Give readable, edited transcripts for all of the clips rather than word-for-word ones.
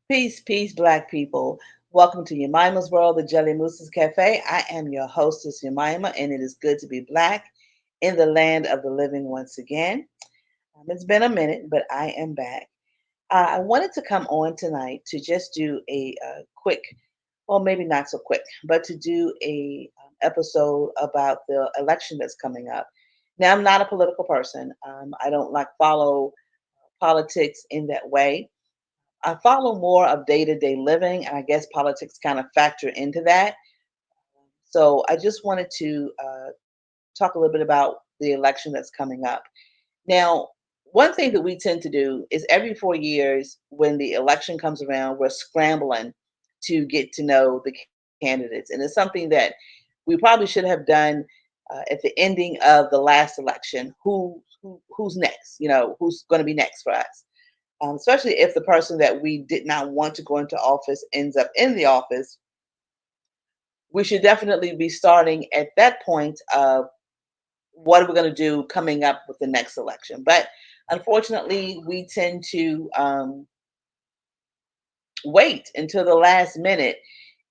Peace, peace, Black people. Welcome to Yemima's World, the Jelly Moose's Cafe. I am your hostess, Yemima, and it is good to be Black in the land of the living once again. It's been a minute, but I am back. I wanted to come on tonight to just do a quick, well, maybe not so quick, but to do a episode about the election that's coming up. Now, I'm not a political person. I don't like follow politics in that way. I follow more of day to day living, and I guess politics kind of factor into that. So I just wanted to talk a little bit about the election that's coming up. Now, one thing that we tend to do is every 4 years, when the election comes around, we're scrambling to get to know the candidates. And it's something that we probably should have done at the ending of the last election. Who's next? Who's going to be next for us? Especially if the person that we did not want to go into office ends up in the office, we should definitely be starting at that point of what are we going to do coming up with the next election. But unfortunately, we tend to wait until the last minute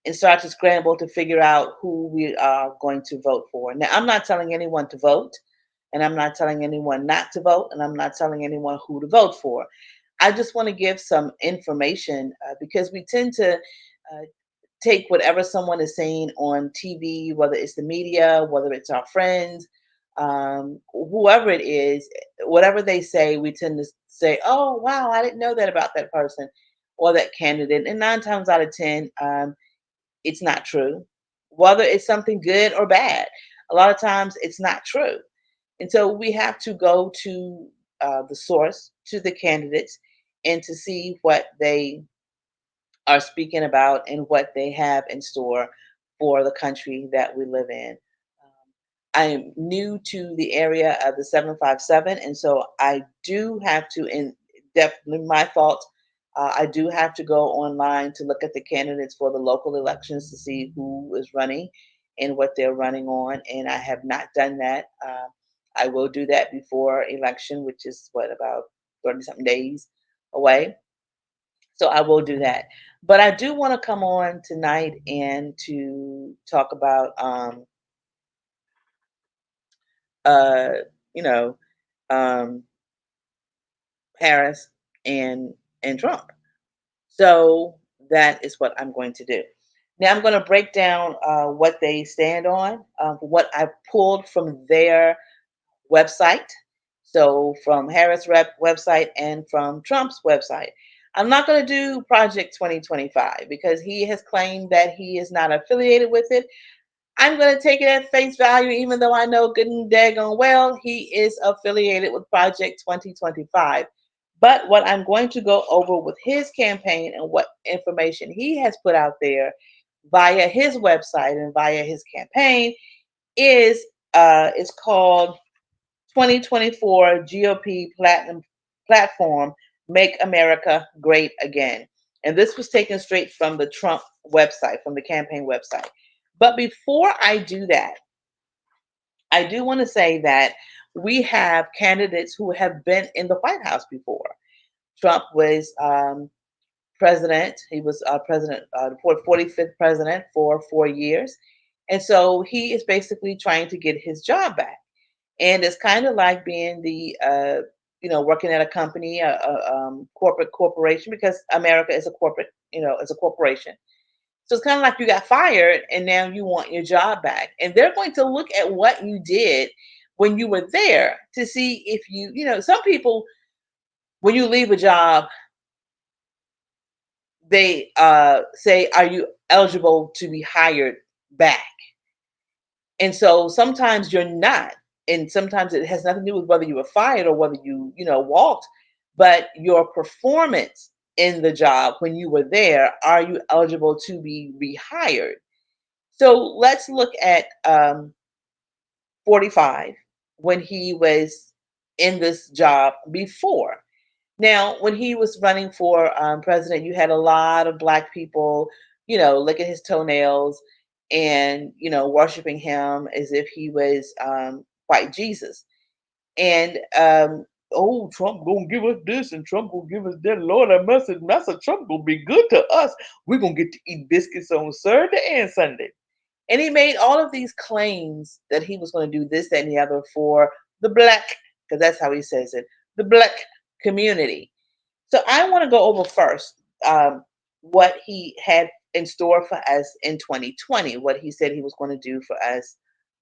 and start to scramble to figure out who we are going to vote for. Now, I'm not telling anyone to vote, and I'm not telling anyone not to vote, and I'm not telling anyone who to vote for. I just want to give some information because we tend to take whatever someone is saying on TV, whether it's the media, whether it's our friends, whoever it is, whatever they say, we tend to say, oh, wow, I didn't know that about that person or that candidate. And 9 times out of 10, it's not true. Whether it's something good or bad, a lot of times it's not true. And so we have to go to the source, to the candidates, and to see what they are speaking about and what they have in store for the country that we live in. I am new to the area of the 757, and so I do have to, in definitely my thoughts, I do have to go online to look at the candidates for the local elections to see who is running and what they're running on, and I have not done that. I will do that before election, which is what, about 30 something days away. So I will do that. But I do want to come on tonight and to talk about uh you know um Harris and Trump. So that is what I'm going to do. Now I'm going to break down what they stand on, what I pulled from their website. So from Harris Rep website and from Trump's website. I'm not going to do Project 2025 because he has claimed that he is not affiliated with it. I'm going to take it at face value, even though I know good and daggone well he is affiliated with Project 2025. But what I'm going to go over with his campaign and what information he has put out there via his website and via his campaign is it's called 2024 GOP Platinum Platform, Make America Great Again. And this was taken straight from the Trump website, from the campaign website. But before I do that, I do want to say that we have candidates who have been in the White House before. Trump was president. He was president, 45th president for 4 years. And so he is basically trying to get his job back. And it's kind of like being working at a company, corporate corporation, because America is a corporate, is a corporation. So it's kind of like you got fired and now you want your job back. And they're going to look at what you did when you were there to see if some people, when you leave a job, they say, are you eligible to be hired back? And so sometimes you're not. And sometimes it has nothing to do with whether you were fired or whether you walked, but your performance in the job when you were there, are you eligible to be rehired? So let's look at 45 when he was in this job before. Now, when he was running for president, you had a lot of Black people, licking his toenails and, worshiping him as if he was white Jesus. And oh, Trump gonna give us this and Trump gonna give us that. Lord, I must Master Trump gonna be good to us. We're gonna get to eat biscuits on Saturday and Sunday. And he made all of these claims that he was going to do this, that, and the other for the black, because that's how he says it, the black community. So I want to go over first what he had in store for us in 2020, what he said he was going to do for us,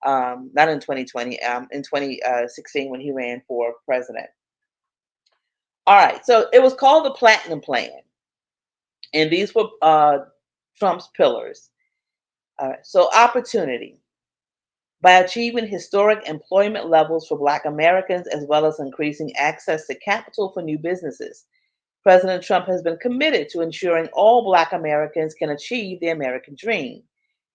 not in 2020, in 2016 when he ran for president. All right, so it was called the Platinum Plan, and these were Trump's pillars. All right, so opportunity. By achieving historic employment levels for Black Americans as well as increasing access to capital for new businesses, President Trump has been committed to ensuring all Black Americans can achieve the American dream.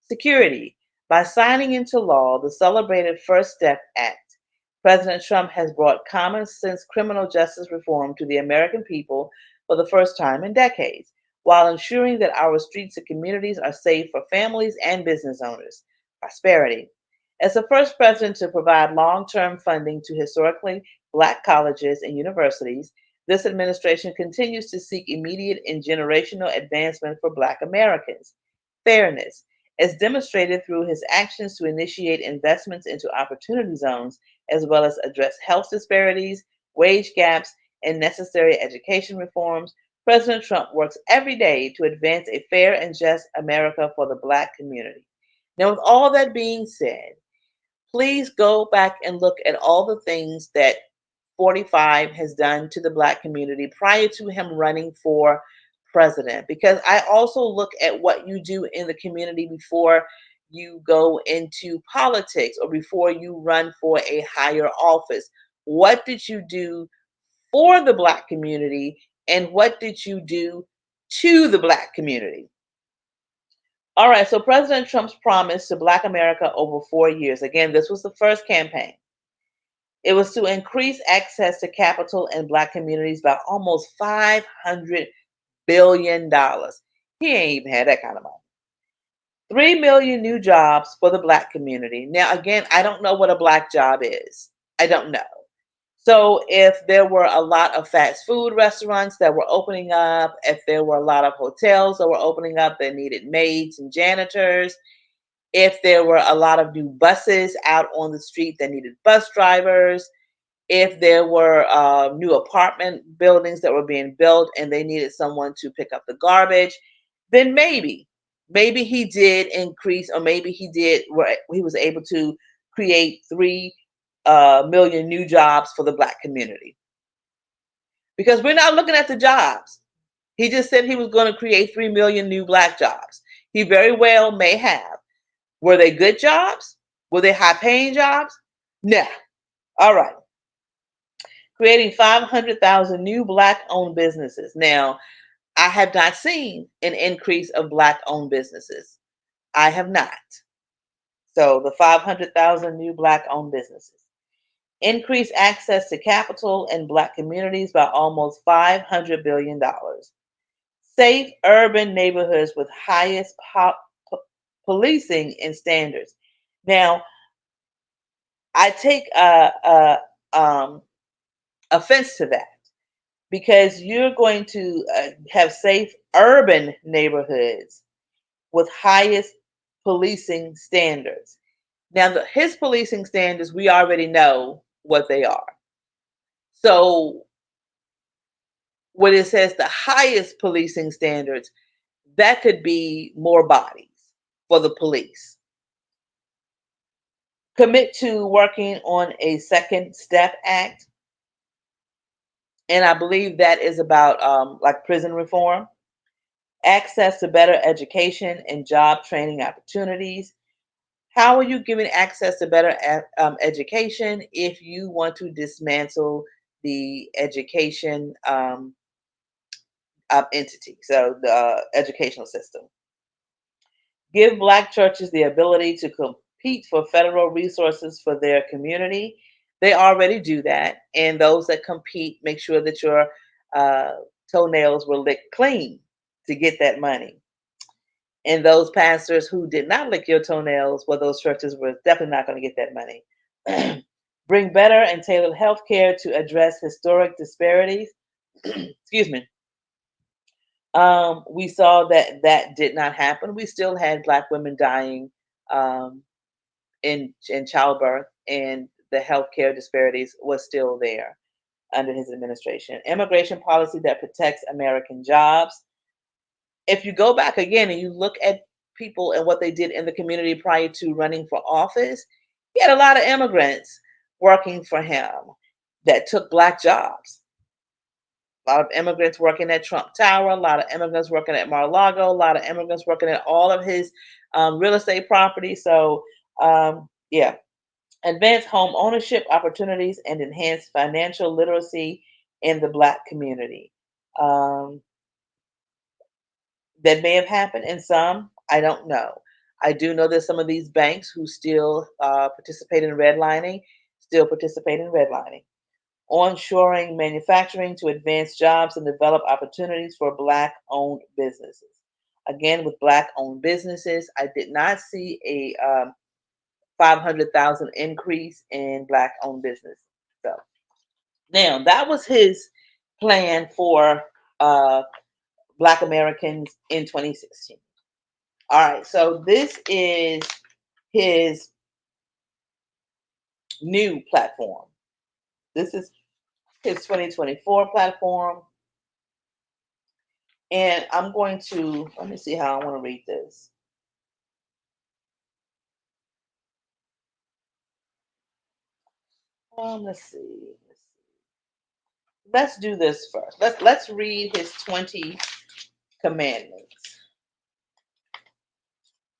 Security. By signing into law the celebrated First Step Act, President Trump has brought common sense criminal justice reform to the American people for the first time in decades, while ensuring that our streets and communities are safe for families and business owners. Prosperity. As the first president to provide long term funding to historically Black colleges and universities, this administration continues to seek immediate and generational advancement for Black Americans. Fairness, as demonstrated through his actions to initiate investments into opportunity zones, as well as address health disparities, wage gaps, and necessary education reforms, President Trump works every day to advance a fair and just America for the Black community. Now, with all that being said, please go back and look at all the things that 45 has done to the Black community prior to him running for president. Because I also look at what you do in the community before you go into politics or before you run for a higher office. What did you do for the Black community and what did you do to the Black community? All right, so President Trump's promise to Black America over 4 years. Again, this was the first campaign. It was to increase access to capital in Black communities by almost $500 billion. He ain't even had that kind of money. 3 million new jobs for the Black community. Now, again, I don't know what a Black job is. I don't know. So, if there were a lot of fast food restaurants that were opening up, if there were a lot of hotels that were opening up that needed maids and janitors, if there were a lot of new buses out on the street that needed bus drivers, if there were new apartment buildings that were being built and they needed someone to pick up the garbage, then maybe he did increase, or maybe he did where he was able to create 3 million new jobs for the Black community. Because we're not looking at the jobs. He just said he was going to create 3 million new Black jobs. He very well may have. Were they good jobs? Were they high paying jobs? No. All right. Creating 500,000 new Black owned businesses. Now, I have not seen an increase of Black owned businesses. I have not. So, the 500,000 new Black owned businesses. Increase access to capital in Black communities by almost $500 billion. Safe urban neighborhoods with highest policing and standards. Now, I take offense to that because you're going to have safe urban neighborhoods with highest policing standards. Now, his policing standards, we already know what they are. So, when it says the highest policing standards, that could be more bodies for the police. Commit to working on a Second Step Act, and I believe that is about like prison reform, access to better education and job training opportunities. How are you giving access to better education if you want to dismantle the education entity, so the educational system? Give Black churches the ability to compete for federal resources for their community. They already do that. And those that compete, make sure that your uh, toenails were licked clean to get that money. And those pastors who did not lick your toenails, well, those churches were definitely not going to get that money. bring better and tailored health care to address historic disparities. Excuse me. We saw that that did not happen. We still had Black women dying um, in childbirth, and the healthcare disparities was still there under his administration. Immigration policy that protects American jobs. If you go back again and you look at people and what they did in the community prior to running for office, he had a lot of immigrants working for him that took Black jobs. A lot of immigrants working at Trump Tower, a lot of immigrants working at Mar-a-Lago, a lot of immigrants working at all of his real estate properties. So, yeah, advance home ownership opportunities and enhance financial literacy in the Black community. Um, that may have happened in some, I don't know. I do know that some of these banks who still participate in redlining still participate in redlining. Onshoring manufacturing to advance jobs and develop opportunities for Black owned businesses. Again, with Black owned businesses, I did not see a 500,000 increase in Black owned business. So now that was his plan for uh, Black Americans in 2016. All right, so this is his new platform. This is his 2024 platform. And I'm going to, let me see how I want to read this. Let's see. Let's do this first. Let's read his 20 commandments.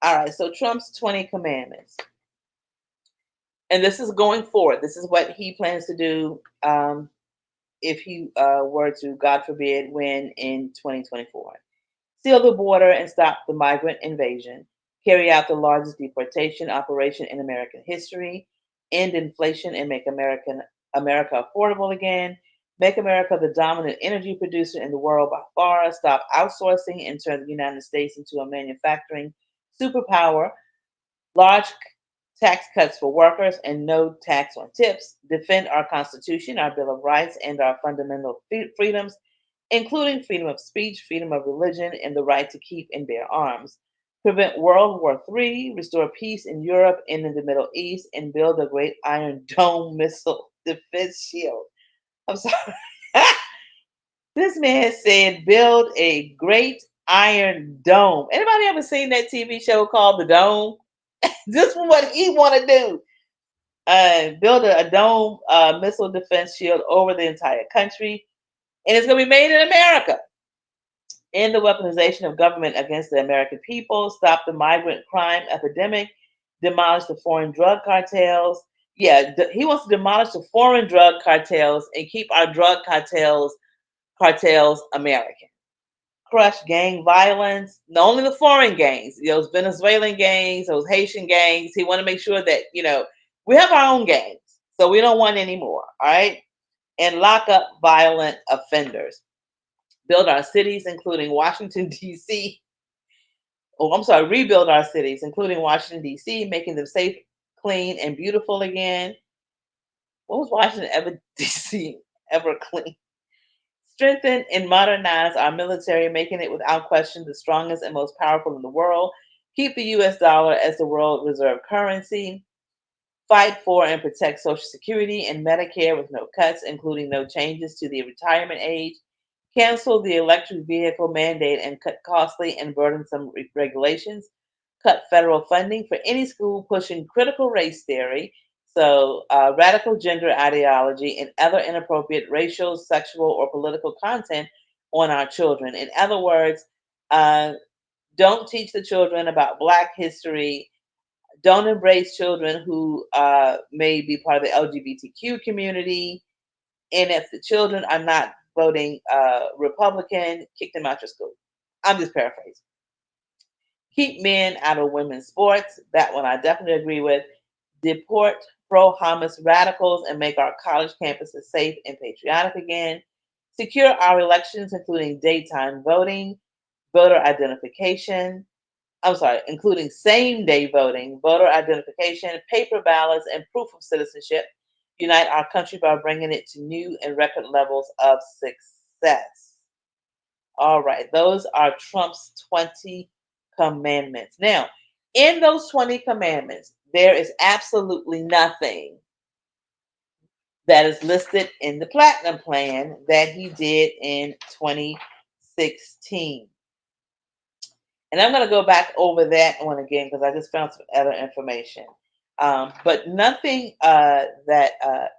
All right, so Trump's 20 commandments. And this is going forward. This is what he plans to do if he were to, God forbid, win in 2024. Seal the border and stop the migrant invasion, carry out the largest deportation operation in American history, end inflation and make America affordable again, make America the dominant energy producer in the world by far, stop outsourcing and turn the United States into a manufacturing superpower, large tax cuts for workers and no tax on tips, defend our Constitution, our Bill of Rights, and our fundamental freedoms, including freedom of speech, freedom of religion, and the right to keep and bear arms, prevent World War III, restore peace in Europe and in the Middle East, and build a great Iron Dome missile defense shield. I'm sorry. This man said build a great Iron Dome. Anybody ever seen that TV show called The Dome? This is what he want to do. Build a dome missile defense shield over the entire country, and it's going to be made in America. End the weaponization of government against the American people, stop the migrant crime epidemic, demolish the foreign drug cartels. Yeah, he wants to demolish the foreign drug cartels and keep our drug cartels American. Crush gang violence, not only the foreign gangs, those Venezuelan gangs, those Haitian gangs. He want to make sure that, we have our own gangs, so we don't want any more. All right, and lock up violent offenders. Build our cities, including Washington D.C. Oh, I'm sorry, rebuild our cities, including Washington D.C., making them safe, clean, and beautiful again. When was Washington ever D.C. ever clean? Strengthen and modernize our military, making it without question the strongest and most powerful in the world. Keep the US dollar as the world reserve currency. Fight for and protect Social Security and Medicare with no cuts, including no changes to the retirement age. Cancel the electric vehicle mandate and cut costly and burdensome regulations. Cut federal funding for any school pushing critical race theory, so radical gender ideology, and other inappropriate racial, sexual, or political content on our children. In other words, uh, don't teach the children about Black history. Don't embrace children who may be part of the LGBTQ community. And if the children are not voting Republican, kick them out your school. I'm just paraphrasing. Keep men out of women's sports. That one I definitely agree with. Deport pro Hamas radicals and make our college campuses safe and patriotic again. Secure our elections, including daytime voting, voter identification. I'm sorry, including same day voting, voter identification, paper ballots, and proof of citizenship. unite our country by bringing it to new and record levels of success. All right, those are Trump's 20 commandments. Now, in those 20 commandments, there is absolutely nothing that is listed in the Platinum Plan that he did in 2016. And I'm going to go back over that one again because I just found some other information. But nothing that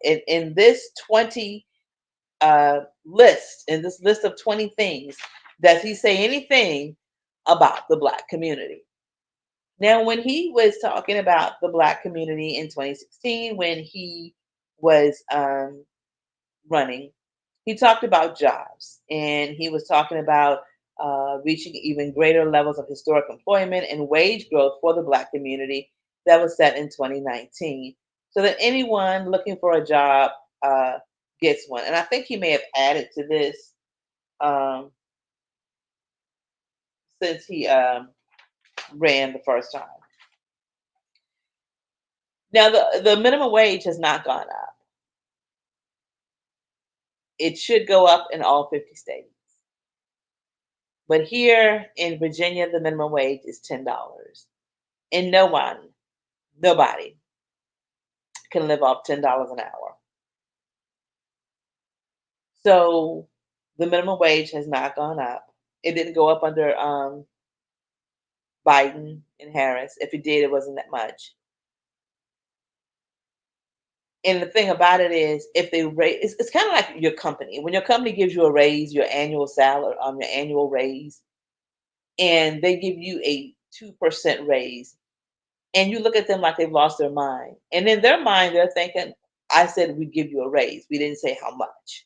in this 20 list, in this list of 20 things, does he say anything about the Black community. Now, when he was talking about the Black community in 2016, when he was running, he talked about jobs and he was talking about reaching even greater levels of historic employment and wage growth for the Black community that was set in 2019, so that anyone looking for a job uh, gets one. And I think he may have added to this um, since he ran the first time. Now, the minimum wage has not gone up. It should go up in all 50 states. But here in Virginia, the minimum wage is $10. And nobody can live off $10 an hour. So the minimum wage has not gone up. It didn't go up under Biden and Harris. If it did, it wasn't that much. And the thing about it is, if they raise, it's kind of like your company. When your company gives you a raise, your annual salary, your annual raise, and they give you a 2% raise, and you look at them like they've lost their mind. And in their mind, they're thinking, I said we'd give you a raise. We didn't say how much.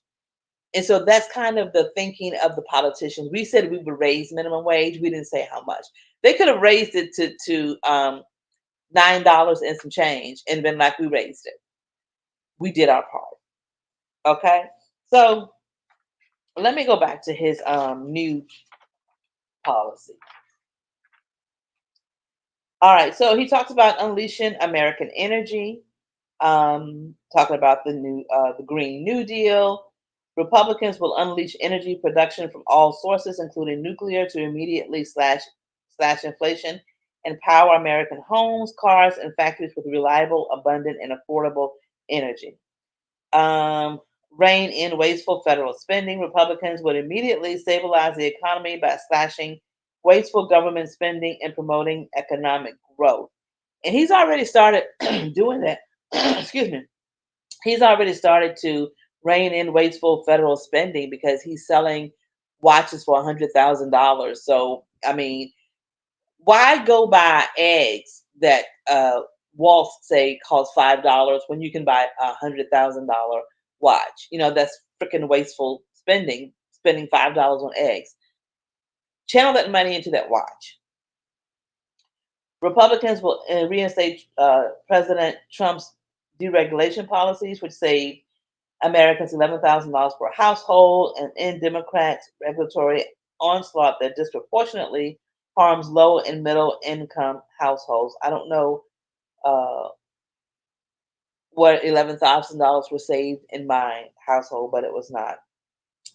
And so that's kind of the thinking of the politicians. We said we would raise minimum wage. We didn't say how much. They could have raised it to $9 and some change and been like, we raised it. We did our part. Okay. So let me go back to his new policy. All right. So he talks about unleashing American energy, talking about the Green New Deal. Republicans will unleash energy production from all sources, including nuclear, to immediately slash inflation and power American homes, cars, and factories with reliable, abundant, and affordable energy. Um, Rein in wasteful federal spending. Republicans would immediately stabilize the economy by slashing wasteful government spending and promoting economic growth. And he's already started doing that. Excuse me. He's already started to rein in wasteful federal spending because he's selling watches for $100,000. So, I mean, why go buy eggs that Walt say cost $5 when you can buy $100,000 watch? You know, that's freaking wasteful spending, spending $5 on eggs. Channel that money into that watch. Republicans will reinstate President Trump's deregulation policies, which save Americans $11,000 per household, and end Democrats' regulatory onslaught that disproportionately harms low and middle income households. I don't know uh, what $11,000 were saved in my household, but it was not.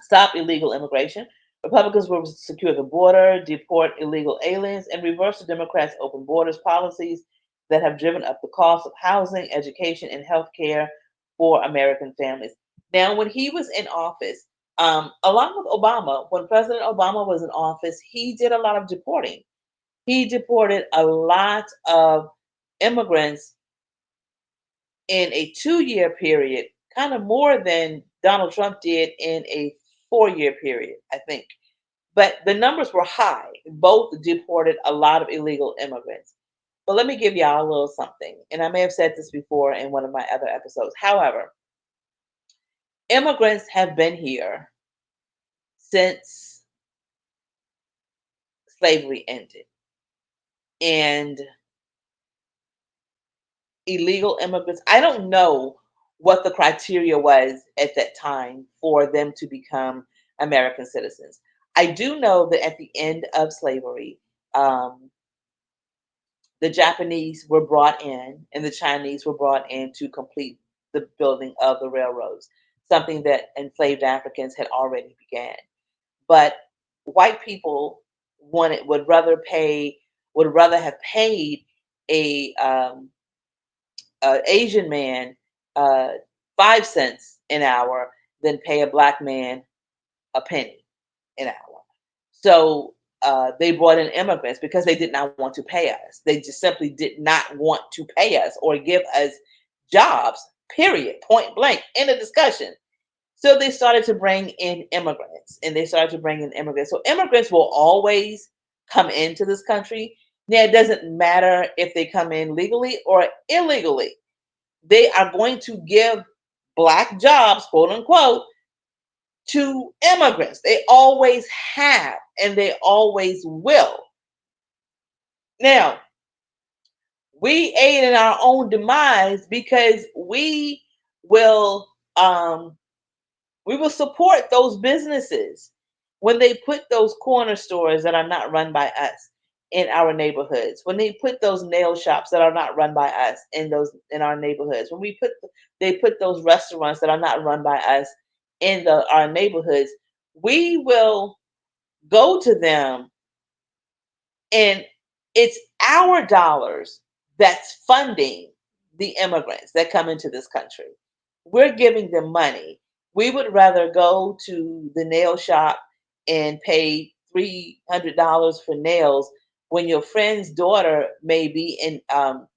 Stop illegal immigration. Republicans will secure the border, deport illegal aliens, and reverse the Democrats' open borders policies that have driven up the cost of housing, education, and health care for American families. Now, when he was in office, along with Obama, when President Obama was in office, he did a lot of deporting. He deported a lot of immigrants in a 2 year period, kind of more than Donald Trump did in a 4 year period, I think. But the numbers were high. Both deported a lot of illegal immigrants. But let me give y'all a little something. And I may have said this before in one of my other episodes. However, immigrants have been here since slavery ended. And illegal immigrants, I don't know what the criteria was at that time for them to become American citizens. I do know that at the end of slavery, um, the Japanese were brought in and the Chinese were brought in to complete the building of the railroads, something that enslaved Africans had already began. But white people would rather have paid a Asian man uh, 5 cents an hour than pay a black man a penny an hour. So they brought in immigrants because they did not want to pay us. They just simply did not want to pay us or give us jobs, period, point blank, in a discussion. So they started to bring in immigrants and they started to bring in immigrants. So immigrants will always come into this country. Now, it doesn't matter if they come in legally or illegally. They are going to give black jobs, quote unquote, to immigrants. They always have and they always will. Now, we aid in our own demise because will um, we will support those businesses when they put those corner stores that are not run by us in our neighborhoods. When they put those nail shops that are not run by us in our neighborhoods. When they put those restaurants that are not run by us in our neighborhoods, we will go to them, and it's our dollars that's funding the immigrants that come into this country. We're giving them money. We would rather go to the nail shop and pay $300 for nails when your friend's daughter may be in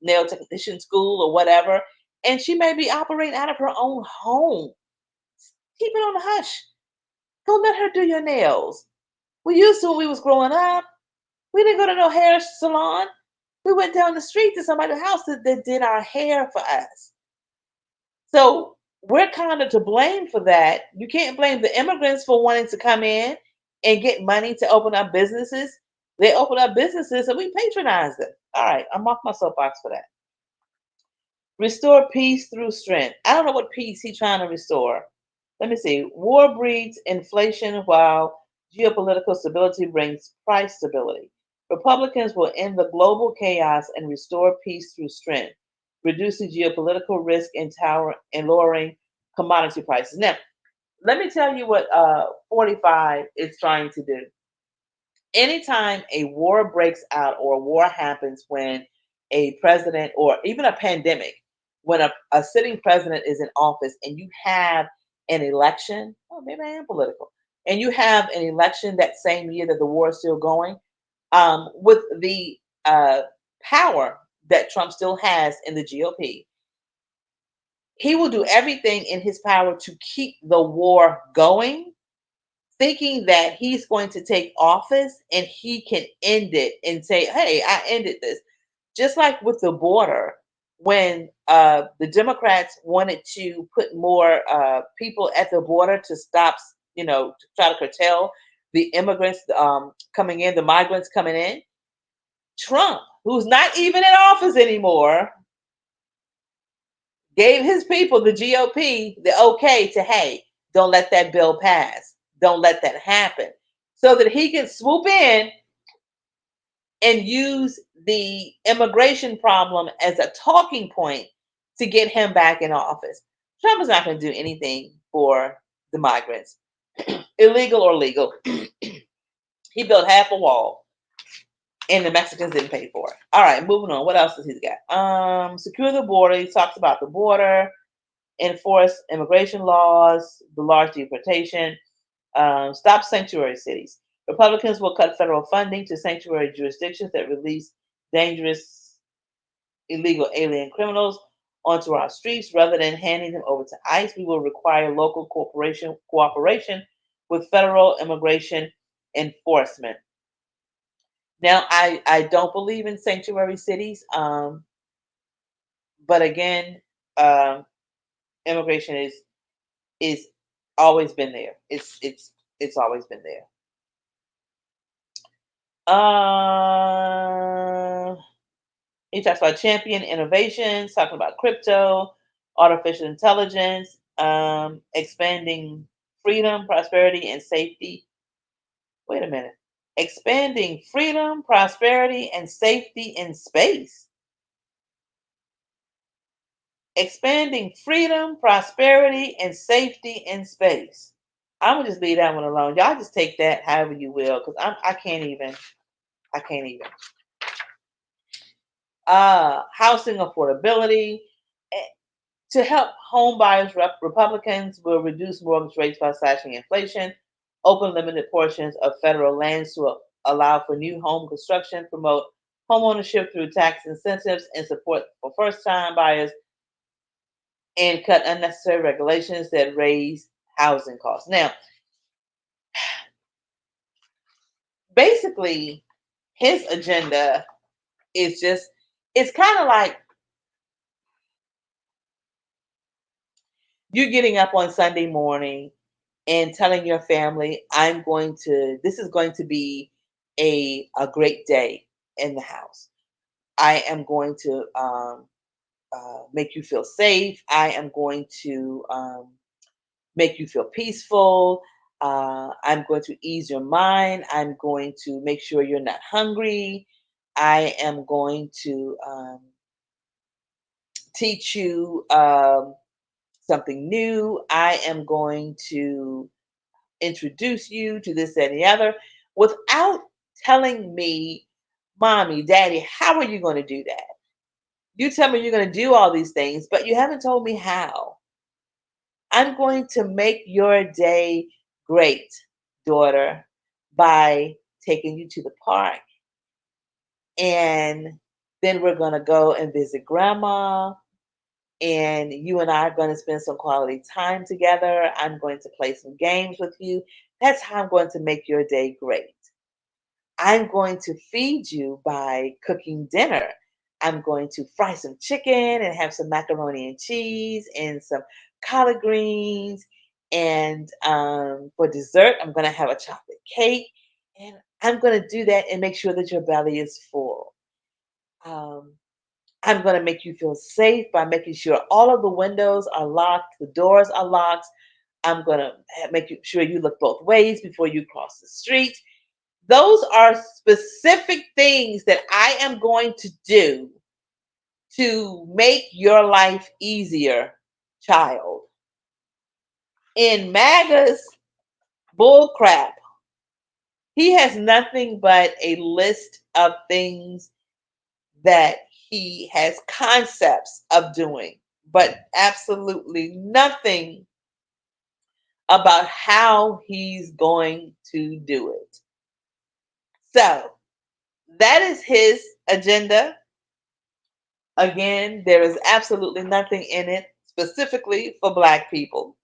nail technician school or whatever, and she may be operating out of her own home. Keep it on the hush. Don't let her do your nails. We used to when we was growing up. We didn't go to no hair salon. We went down the street to somebody's house that did our hair for us. So we're kind of to blame for that. You can't blame the immigrants for wanting to come in and get money to open up businesses. They open up businesses and we patronize them. All right, I'm off my soapbox for that. Restore peace through strength. I don't know what peace he's trying to restore. Let me see. War breeds inflation while geopolitical stability brings price stability. Republicans will end the global chaos and restore peace through strength, reducing geopolitical risk and lowering commodity prices. Now, let me tell you what 45 is trying to do. Anytime a war breaks out or a war happens when a president or even a pandemic, when a sitting president is in office and you have an election, oh, maybe I am political, and you have an election that same year that the war is still going, with the power that Trump still has in the GOP, he will do everything in his power to keep the war going, thinking that he's going to take office and he can end it and say, "Hey, I ended this." Just like with the border, when the Democrats wanted to put more people at the border to stop, to try to curtail the immigrants coming in, the migrants coming in, Trump, who's not even in office anymore, gave his people, the GOP, the okay to, hey, don't let that bill pass. Don't let that happen. So that he can swoop in and use the immigration problem as a talking point to get him back in office. Trump is not going to do anything for the migrants, illegal or legal. He built half a wall and the Mexicans didn't pay for it. All right, moving on. What else does he got? Secure the border. He talks about the border, enforce immigration laws, the large deportation, stop sanctuary cities. Republicans will cut federal funding to sanctuary jurisdictions that release dangerous illegal alien criminals onto our streets rather than handing them over to ICE. We will require local cooperation with federal immigration enforcement. Now, I don't believe in sanctuary cities, but again, um, immigration is always been there. It's always been there. Uh, he talks about champion innovations, talking about crypto, artificial intelligence, expanding freedom, prosperity, and safety. Wait a minute. Expanding freedom, prosperity, and safety in space. expanding freedom, prosperity, and safety in space. I'm gonna just leave that one alone. Y'all just take that however you will, because I can't even. I can't even. Housing affordability. Eh, To help home buyers, Republicans will reduce mortgage rates by slashing inflation, open limited portions of federal lands to allow for new home construction, promote homeownership through tax incentives and support for first-time buyers, and cut unnecessary regulations that raise housing costs. Now, basically, his agenda is just, it's kind of like you getting up on Sunday morning and telling your family, this is going to be a great day in the house. I am going to make you feel safe. I am going to make you feel peaceful. I'm going to ease your mind. I'm going to make sure you're not hungry. I am going to teach you something new. I am going to introduce you to this, that, and the other without telling me, Mommy, Daddy, how are you going to do that? You tell me you're going to do all these things, but you haven't told me how. I'm going to make your day great, daughter, by taking you to the park. And then we're going to go and visit grandma. And you and I are going to spend some quality time together. I'm going to play some games with you. That's how I'm going to make your day great. I'm going to feed you by cooking dinner. I'm going to fry some chicken and have some macaroni and cheese and some collard greens. And for dessert, I'm going to have a chocolate cake. And I'm going to do that and make sure that your belly is full. Um, I'm going to make you feel safe by making sure all of the windows are locked, the doors are locked. I'm going to make sure you look both ways before you cross the street. Those are specific things that I am going to do to make your life easier, child. In MAGA's bullcrap, he has nothing but a list of things that he has concepts of doing, but absolutely nothing about how he's going to do it. So that is his agenda. Again, there is absolutely nothing in it specifically for Black people.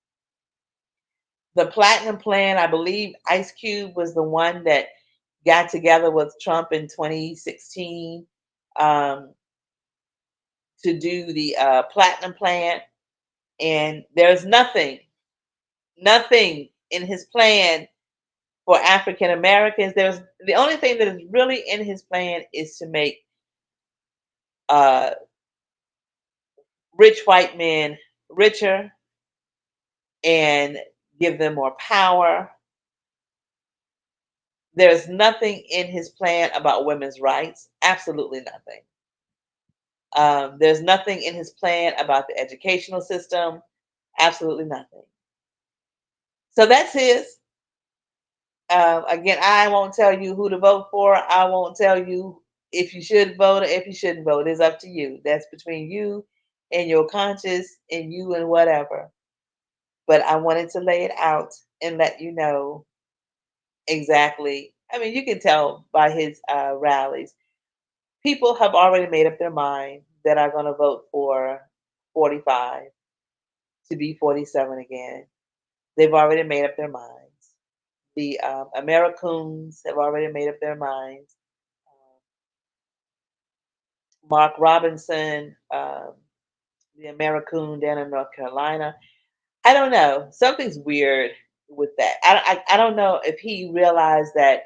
The Platinum Plan, I believe Ice Cube was the one that got together with Trump in 2016 um, to do the Platinum Plan. And there's nothing in his plan for African Americans. There's the only thing that is really in his plan is to make uh, rich white men richer and give them more power. There's nothing in his plan about women's rights. Absolutely nothing. There's nothing in his plan about the educational system. Absolutely nothing. So that's his. Again, I won't tell you who to vote for. I won't tell you if you should vote or if you shouldn't vote. It's up to you. That's between you and your conscience and you and whatever. But I wanted to lay it out and let you know exactly. I mean, you can tell by his rallies. People have already made up their mind that are going to vote for 45 to be 47 again. They've already made up their minds. The Americans have already made up their minds. Mark Robinson, the American down in North Carolina. I don't know. Something's weird with that. I don't know if he realized that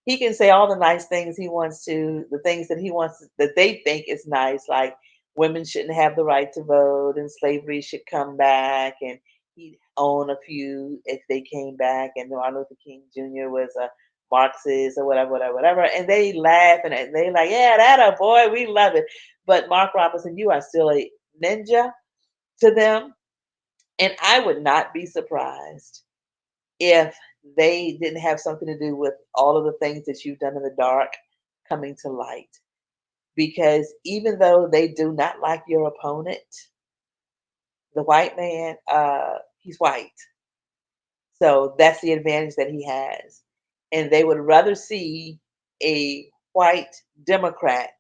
he can say all the nice things he wants to, the things that he wants that they think is nice, like women shouldn't have the right to vote and slavery should come back, and he'd own a few if they came back, and Martin Luther King Jr. was a Marxist or whatever, whatever, whatever. And they laugh and they like, yeah, that a boy, we love it. But Mark Robinson, you are still a ninja. to them. And I would not be surprised if they didn't have something to do with all of the things that you've done in the dark coming to light. Because even though they do not like your opponent, the white man, he's white. So that's the advantage that he has. And they would rather see a white Democrat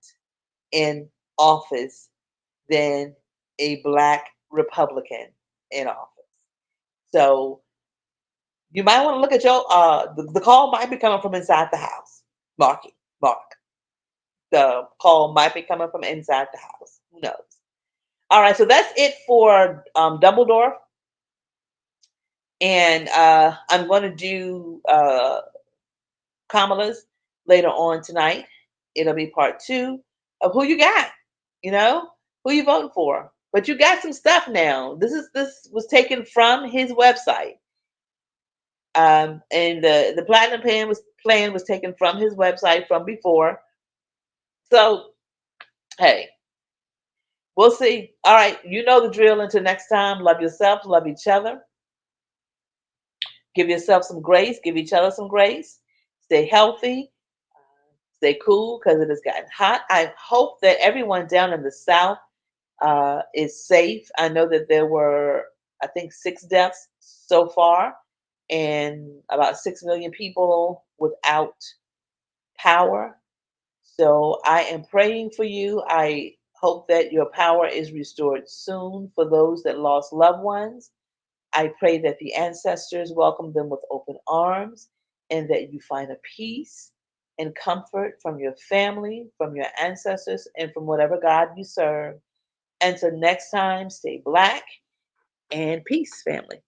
in office than a black Republican in office. So you might want to look at your the call might be coming from inside the house. Marky, Mark. The call might be coming from inside the house. Who knows? All right, so that's it for Dumbledore. And I'm going to do Kamala's later on tonight. It'll be part two of who you got, you know, who you voting for. But you got some stuff now. This was taken from his website. And the platinum plan was taken from his website from before. So hey, we'll see. All right, you know the drill. Until next time, love yourself, love each other, give yourself some grace, give each other some grace. Stay healthy, stay cool because it has gotten hot. I hope that everyone down in the South is safe. I know that there were, I think, 6 deaths so far, and about 6 million people without power. So I am praying for you. I hope that your power is restored soon for those that lost loved ones. I pray that the ancestors welcome them with open arms and that you find a peace and comfort from your family, from your ancestors, and from whatever God you serve. Until next time, stay black and peace, family.